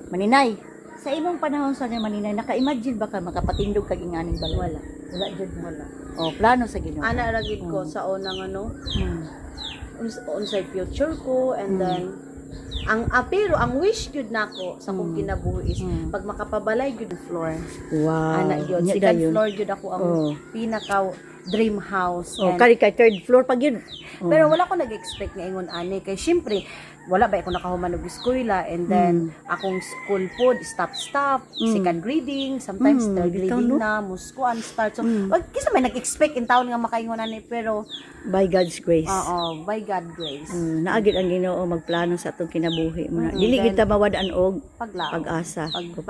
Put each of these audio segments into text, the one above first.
Maninay, sa imong panahon sa Maninay, naka-imagine ba ka makapatindog kag inganing balay? Wala. Wala jud mo. Oh, plano sa Ginoo. Ana ragid ko sa unang Hmm. unsay future ko, and then pero ang wish gyud nako sa kong kinabuhi is pag makapabalay gyud ang floor. Wow. Ana gyud Nya second dayon. floor gyud ako ang pinaka dream house. Oh, And- kay third floor pag yun. Oh. pero wala ko nag-expect nga ingon ani kay syempre wala ba ako nakahuman og eskwela, and then akong school pod stop second reading, sometimes third bitaw, reading no? na muskuan start, so wag kisa may nag-expect in taon nga makaingon ani, pero By God's grace. oo, by God grace. Naagid ang Ginoo magplano sa atong kinabuhi mo na. Dili then- kita mawad-an og Paglaom. pag-asa. Pag-asa,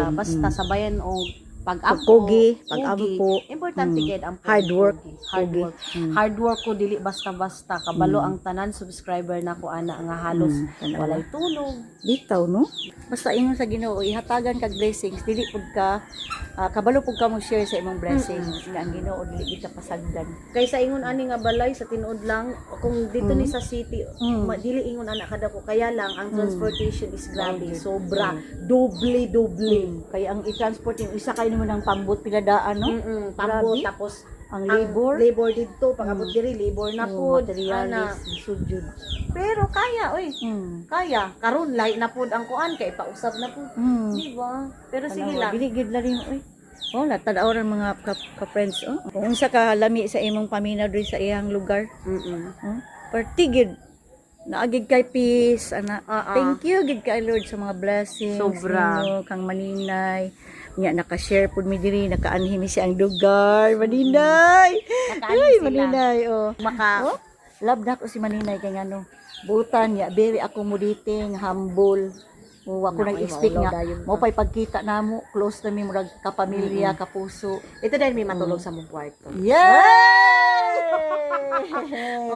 Paglaom. basta sabayan o Pagkugi, pag-ampo. Importante gid ang Hard work, Hard kugi. work. Hard work ko dili basta-basta. Kabalo ang tanan subscriber na ko ana nga halos tanawa. walay tulog. Bitaw, no? Basta ingon sa Ginoo, ihatagan kag blessings, dili pud ka kabalo pud ka mo share sa imong blessings. Nga ang Ginoo dili kita pasagdan. Kaysa ingon ani nga balay sa tinuod lang, kung dito ni sa city, dili ingon ana kada ko, kaya lang ang transportation is grabe, sobra, doble. Kaya ang i-transport yung isa kayo mo ng pambot pinadaan, no? Pambot, Grabe. tapos Ang labor, labor dito, pagabot diri labor na pod, ana. materialis, sujud. Pero kaya, oy. Kaya, karon light na pod ang kuan kay pausab na pod. Di ba? Pero sige lang. Dili gid na rin, oy. Oh, latadaw ran mga ka-friends, oh. Kung unsa ka lami sa imong paminaw diri sa iyang lugar, oh. Partigid naagid kay peace, ana. Thank you gid kay Lord sa mga blessings. Sobra. Nimo, kang Maninay. Nya naka-share pud mi diri, nakaanhi mi siyang lugar. Maninay. Nakaanhi Ay, sila. Maninay, oh. Maka Oh, love na ko si Maninay kay ngano. Butan niya, very accommodating, humble. O ako nag-expect nga, mo pa'y pagkita namo, close na mi murag kapamilya, kapuso. ito din may matulog sa mong kwarto. Yay!